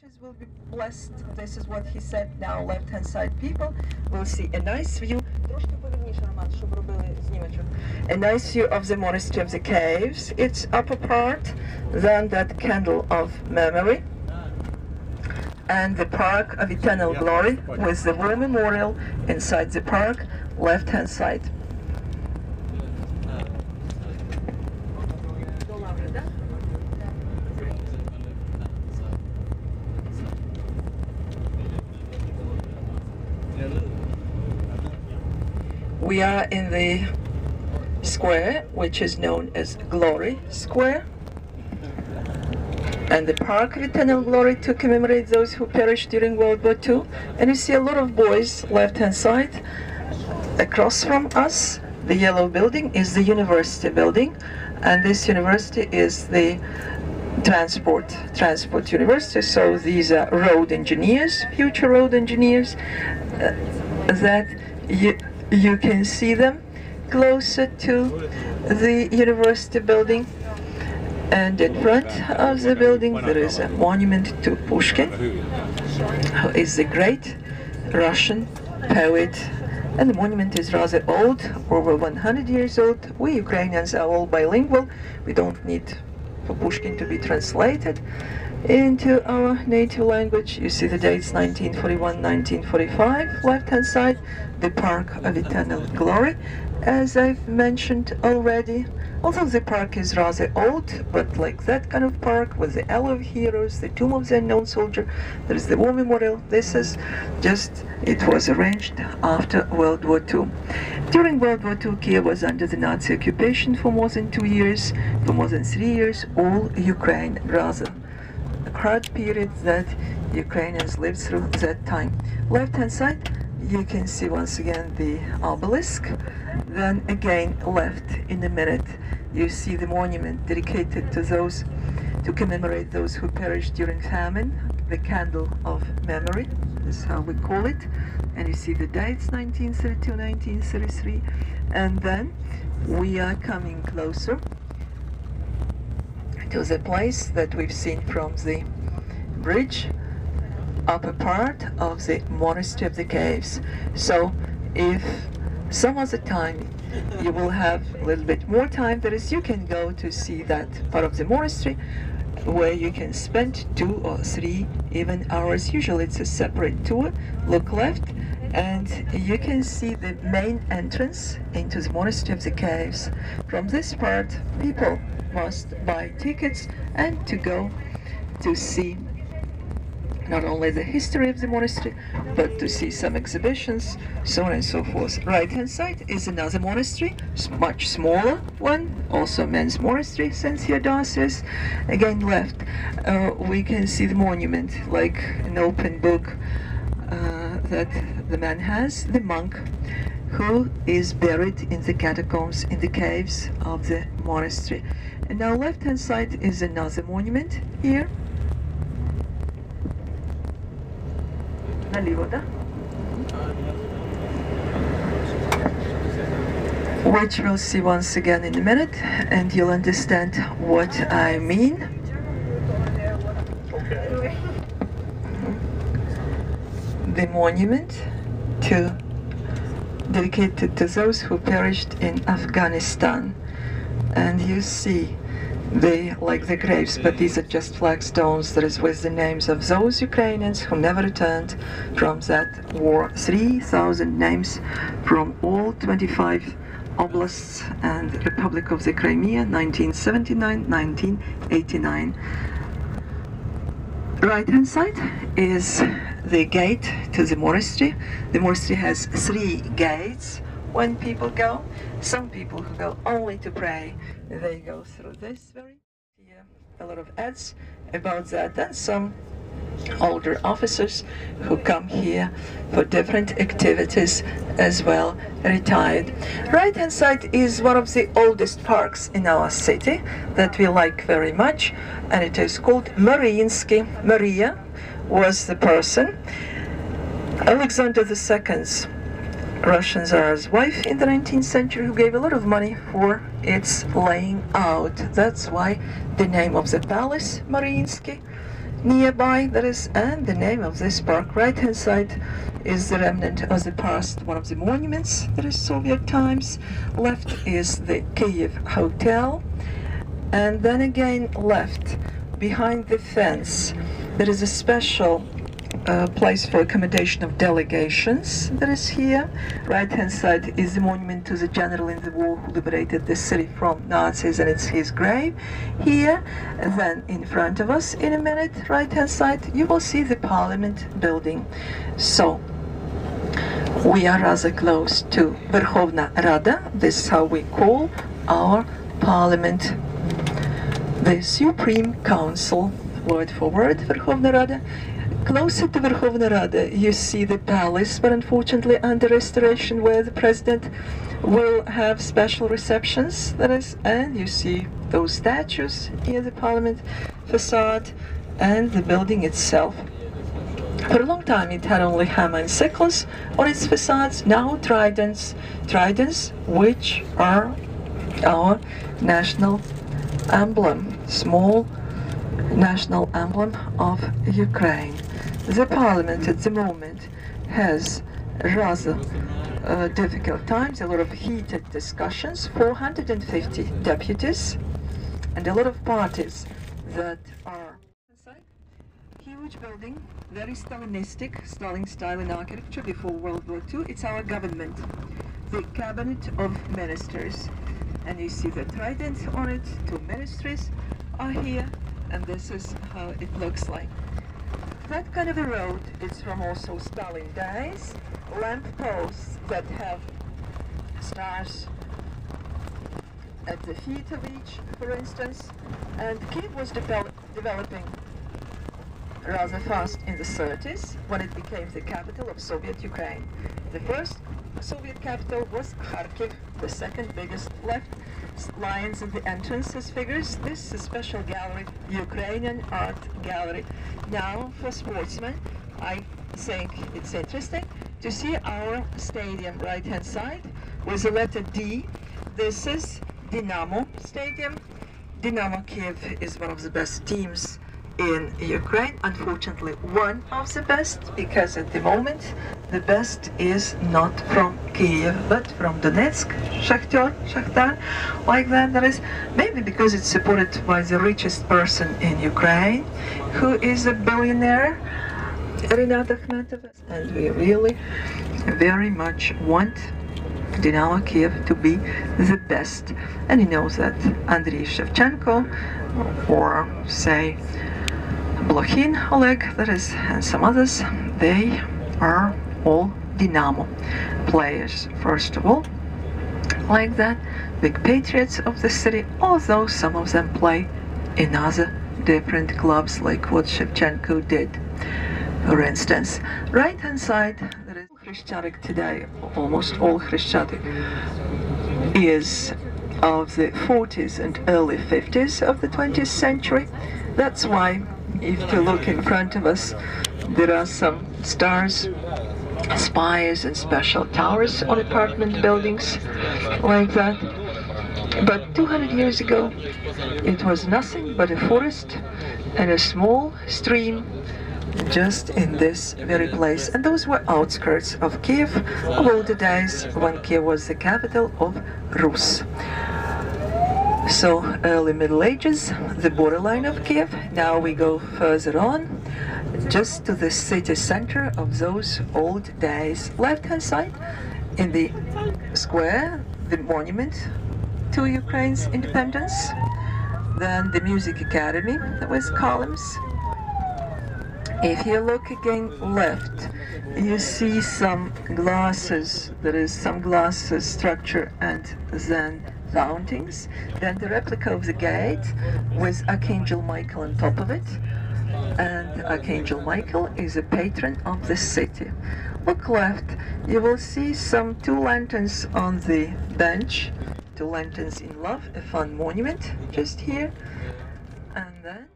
Tourists will be blessed. This is what he said. Now left-hand side people will see a nice view. A nice view of the monastery of the caves, its upper part, then that candle of memory, and the park of eternal glory with the war memorial inside the park, left-hand side. We are in the square, which is known as Glory Square, and the Park of Eternal Glory to commemorate those who perished during World War II. And you see a lot of boys left-hand side. Across from us, the yellow building is the university building, and this university is the transport university. So these are road engineers, future road engineers, that you can see them closer to the university building. And in front of the building there is a monument to Pushkin, who is the great Russian poet. And the monument is rather old, over 100 years old. We Ukrainians are all bilingual. We don't need for Pushkin to be translated into our native language. You see the dates 1941, 1945, left-hand side, the Park of Eternal Glory, as I've mentioned already. Although the park is rather old, but like that kind of park with the Aloe of Heroes, the Tomb of the Unknown Soldier, there is the War Memorial. This is just, it was arranged after World War II. During World War II, Kiev was under the Nazi occupation for more than 2 years, for more than 3 years, all Ukraine, rather hard period that Ukrainians lived through that time. Left-hand side, you can see once again the obelisk. Then again, left in a minute, you see the monument dedicated to those, to commemorate those who perished during famine, the candle of memory, is how we call it. And you see the dates, 1932, 1933. And then we are coming closer to the place that we've seen from the bridge, upper part of the monastery of the caves. So if some other time you will have a little bit more time, that is, you can go to see that part of the monastery where you can spend 2 or 3 even hours. Usually it's a separate tour. Look left and you can see the main entrance into the monastery of the caves. From this part, people must buy tickets and to go to see not only the history of the monastery, but to see some exhibitions, so on and so forth. Right-hand side is another monastery, much smaller one, also men's monastery, St. Theodosius. Again, left, we can see the monument, like an open book that the man has, the monk, who is buried in the catacombs, in the caves of the monastery. And now left-hand side is another monument here. Which we'll see once again in a minute, and you'll understand what I mean. The monument dedicated to those who perished in Afghanistan. And you see like the graves, but these are just flagstones, that is with the names of those Ukrainians who never returned from that war. 3,000 names from all 25 oblasts and Republic of the Crimea, 1979, 1989. Right-hand side is the gate to the monastery. The monastery has 3 gates when people go. Some people who go only to pray, they go through this very here. A lot of ads about that, and some older officers who come here for different activities as well, retired. Right-hand side is one of the oldest parks in our city that we like very much, and it is called Mariinsky. Maria was the person, Alexander II's Russian Tsar's wife in the 19th century, who gave a lot of money for its laying out. That's why the name of the palace, Mariinsky, nearby, that is, and the name of this park. Right hand side is the remnant of the past, one of the monuments that is Soviet times. Left is the Kiev Hotel, and then again left, behind the fence, there is a special place for accommodation of delegations that is here. Right hand side is the monument to the general in the war who liberated the city from Nazis, and it's his grave here. And then in front of us, in a minute, right hand side, you will see the parliament building. So we are rather close to Verkhovna Rada. This is how we call our parliament, the Supreme Council, word for word, Verkhovna Rada. Closer to Verkhovna Rada, you see the palace, but unfortunately under restoration, where the president will have special receptions, that is, and you see those statues near the parliament facade and the building itself. For a long time it had only hammer and sickles on its facades, now tridents, which are our national emblem, small national emblem of Ukraine. The parliament at the moment has rather difficult times, a lot of heated discussions, 450 deputies and a lot of parties that are inside. Huge building, very Stalinistic, Stalin style in architecture before World War II. It's our government, the cabinet of ministers, and you see the trident on it. 2 ministries are here, and this is how it looks like. That kind of a road is from also Stalin days. Lamp posts that have stars at the feet of each, for instance. And Kiev was developing rather fast in the 30s when it became the capital of Soviet Ukraine. The first Soviet capital was Kharkiv, the second biggest. Left lions at the entrance as figures. This is a special gallery, Ukrainian art gallery. Now for sportsmen, I think it's interesting to see our stadium right hand side with the letter D. This is Dynamo Stadium. Dynamo Kiev is one of the best teams in Ukraine, unfortunately one of the best, because at the moment the best is not from Kiev but from Donetsk, Shakhtar, like that. That is maybe because it's supported by the richest person in Ukraine, who is a billionaire, Rinat Akhmetov, and we really very much want Dynamo Kiev to be the best. And he knows that Andriy Shevchenko, or say Blokhin Oleg, that is, and some others, they are all Dynamo players, first of all, like that, big patriots of the city, although some of them play in other different clubs, like what Shevchenko did, for instance. Right hand side, there is Khreshchatyk today, almost all Khreshchatyk is of the 40s and early 50s of the 20th century. That's why if you look in front of us, there are some stars, spires and special towers on apartment buildings like that. But 200 years ago it was nothing but a forest and a small stream just in this very place. And those were outskirts of Kiev of all the days when Kiev was the capital of Rus. So early Middle Ages, the borderline of Kiev. Now we go further on, just to the city center of those old days. Left hand side, in the square, the monument to Ukraine's independence. Then the music academy with columns. If you look again left, you see some glasses. There is some glasses structure and then fountains. Then the replica of the gate with Archangel Michael on top of it. And Archangel Michael is a patron of the city. Look left, you will see some 2 lanterns on the bench. 2 lanterns in love, a fun monument just here. And then